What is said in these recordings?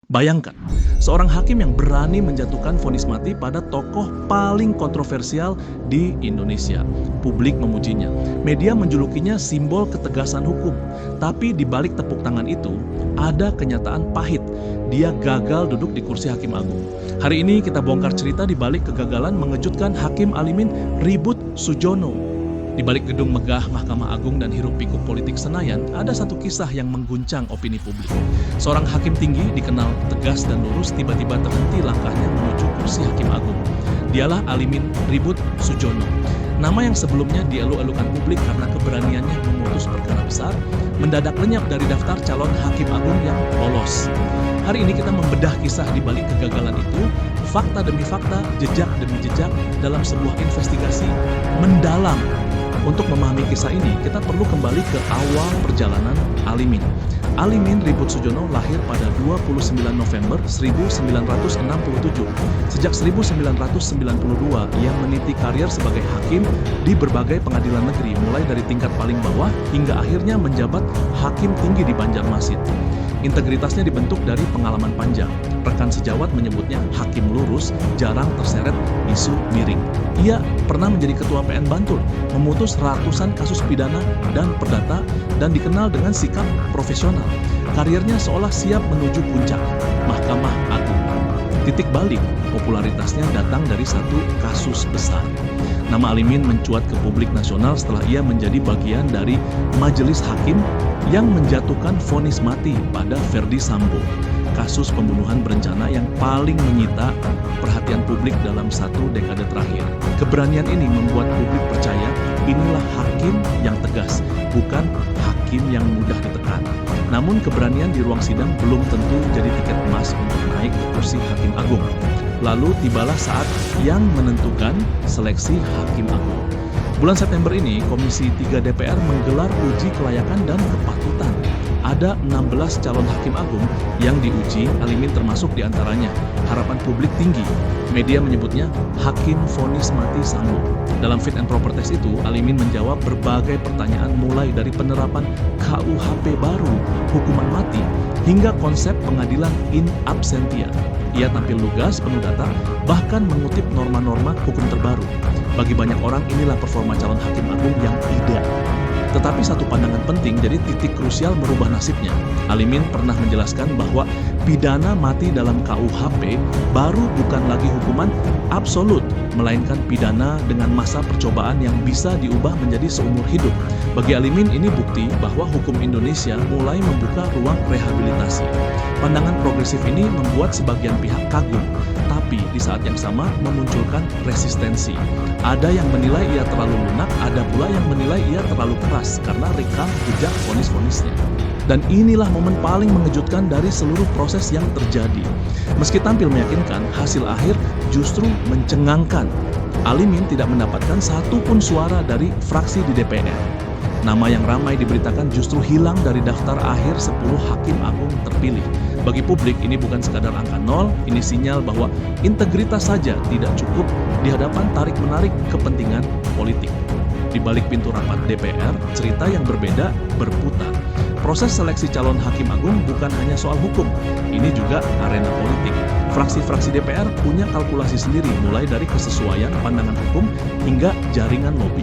Bayangkan, seorang hakim yang berani menjatuhkan vonis mati pada tokoh paling kontroversial di Indonesia. Publik memujinya, media menjulukinya simbol ketegasan hukum. Tapi di balik tepuk tangan itu, ada kenyataan pahit. Dia gagal duduk di kursi Hakim Agung. Hari ini kita bongkar cerita di balik kegagalan mengejutkan Hakim Alimin Ribut Sujono. Di balik gedung megah Mahkamah Agung dan hiruk-pikuk politik Senayan, ada satu kisah yang mengguncang opini publik. Seorang hakim tinggi dikenal tegas dan lurus tiba-tiba terhenti langkahnya menuju kursi Hakim Agung. Dialah Alimin Ribut Sujono. Nama yang sebelumnya dielu-elukan publik karena keberaniannya memutus perkara besar, mendadak lenyap dari daftar calon Hakim Agung yang lolos. Hari ini kita membedah kisah di balik kegagalan itu, fakta demi fakta, jejak demi jejak dalam sebuah investigasi mendalam. Untuk memahami kisah ini, kita perlu kembali ke awal perjalanan Alimin. Alimin Ribut Sujono lahir pada 29 November 1967. Sejak 1992, ia meniti karir sebagai hakim di berbagai pengadilan negeri, mulai dari tingkat paling bawah hingga akhirnya menjabat hakim tinggi di Banjarmasin. Integritasnya dibentuk dari pengalaman panjang. Rekan sejawat menyebutnya hakim lurus, jarang terseret isu miring. Ia pernah menjadi ketua PN Bantul, memutus ratusan kasus pidana dan perdata, dan dikenal dengan sikap profesional. Karirnya seolah siap menuju puncak, Mahkamah Agung. Titik balik, popularitasnya datang dari satu kasus besar. Nama Alimin mencuat ke publik nasional setelah ia menjadi bagian dari majelis hakim yang menjatuhkan vonis mati pada Ferdy Sambo, kasus pembunuhan berencana yang paling menyita perhatian publik dalam satu dekade terakhir. Keberanian ini membuat publik percaya inilah hakim yang tegas, bukan hakim yang mudah ditekan. Namun keberanian di ruang sidang belum tentu jadi tiket emas untuk naik ke kursi Hakim Agung. Lalu tibalah saat yang menentukan seleksi Hakim Agung. Bulan September ini, Komisi 3 DPR menggelar uji kelayakan dan kepatutan. Ada 16 calon Hakim Agung yang diuji, Alimin termasuk diantaranya. Harapan publik tinggi. Media menyebutnya Hakim Vonis Mati Sambo. Dalam fit and proper test itu, Alimin menjawab berbagai pertanyaan mulai dari penerapan KUHP baru, hukuman mati, hingga konsep pengadilan in absentia. Ia tampil lugas, penuh data, bahkan mengutip norma-norma hukum terbaru. Bagi banyak orang, inilah performa calon Hakim Agung yang ideal. Tetapi satu pandangan penting jadi titik krusial merubah nasibnya. Alimin pernah menjelaskan bahwa pidana mati dalam KUHP baru bukan lagi hukuman absolut, melainkan pidana dengan masa percobaan yang bisa diubah menjadi seumur hidup. Bagi Alimin ini bukti bahwa hukum Indonesia mulai membuka ruang rehabilitasi. Pandangan progresif ini membuat sebagian pihak kagum, tapi di saat yang sama memunculkan resistensi. Ada yang menilai ia terlalu lunak, ada pula yang menilai ia terlalu keras karena rekam jejak vonis-vonisnya. Dan inilah momen paling mengejutkan dari seluruh proses yang terjadi. Meski tampil meyakinkan, hasil akhir justru mencengangkan. Alimin tidak mendapatkan satupun suara dari fraksi di DPR. Nama yang ramai diberitakan justru hilang dari daftar akhir 10 Hakim Agung terpilih. Bagi publik ini bukan sekadar angka nol, ini sinyal bahwa integritas saja tidak cukup di hadapan tarik-menarik kepentingan politik. Di balik pintu rapat DPR, cerita yang berbeda berputar. Proses seleksi calon Hakim Agung bukan hanya soal hukum, ini juga arena politik. Fraksi-fraksi DPR punya kalkulasi sendiri, mulai dari kesesuaian pandangan hukum hingga jaringan lobi.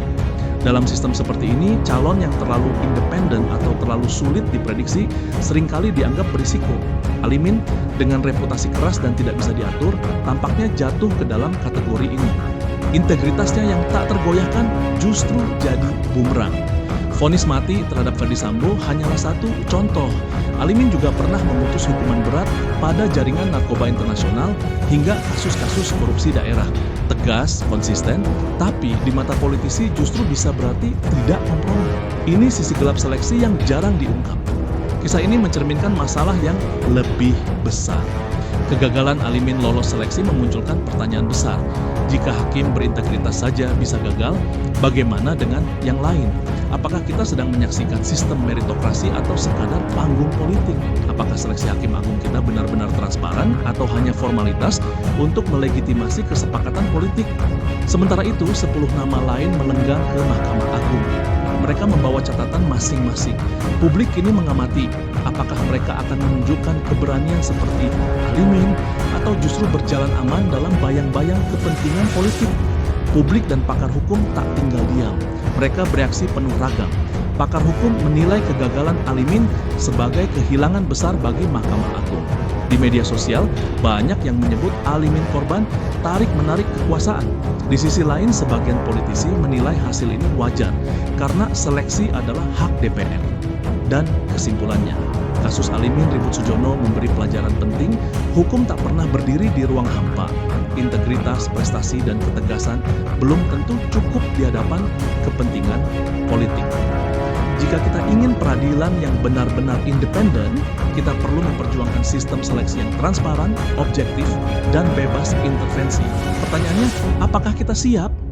Dalam sistem seperti ini, calon yang terlalu independen atau terlalu sulit diprediksi seringkali dianggap berisiko. Alimin dengan reputasi keras dan tidak bisa diatur, tampaknya jatuh ke dalam kategori ini. Integritasnya yang tak tergoyahkan justru jadi bumerang. Vonis mati terhadap Ferdy Sambo hanyalah satu contoh. Alimin juga pernah memutus hukuman berat pada jaringan narkoba internasional hingga kasus-kasus korupsi daerah. Tegas, konsisten, tapi di mata politisi justru bisa berarti tidak kompromi. Ini sisi gelap seleksi yang jarang diungkap. Kisah ini mencerminkan masalah yang lebih besar. Kegagalan Alimin lolos seleksi memunculkan pertanyaan besar. Jika hakim berintegritas saja bisa gagal, bagaimana dengan yang lain? Apakah kita sedang menyaksikan sistem meritokrasi atau sekadar panggung politik? Apakah seleksi Hakim Agung kita benar-benar transparan atau hanya formalitas untuk melegitimasi kesepakatan politik. Sementara itu, 10 nama lain melenggang ke Mahkamah Agung. Mereka membawa catatan masing-masing. Publik kini mengamati apakah mereka akan menunjukkan keberanian seperti Alimin atau justru berjalan aman dalam bayang-bayang kepentingan politik. Publik dan pakar hukum tak tinggal diam. Mereka bereaksi penuh ragam. Pakar hukum menilai kegagalan Alimin sebagai kehilangan besar bagi Mahkamah Agung. Di media sosial, banyak yang menyebut Alimin korban tarik-menarik kekuasaan. Di sisi lain, sebagian politisi menilai hasil ini wajar karena seleksi adalah hak DPR. Dan kesimpulannya, kasus Alimin Ribut Sujono memberi pelajaran penting, hukum tak pernah berdiri di ruang hampa. Integritas, prestasi, dan ketegasan belum tentu cukup di hadapan kepentingan politik. Jika kita ingin peradilan yang benar-benar independen, kita perlu memperjuangkan sistem seleksi yang transparan, objektif, dan bebas intervensi. Pertanyaannya, apakah kita siap?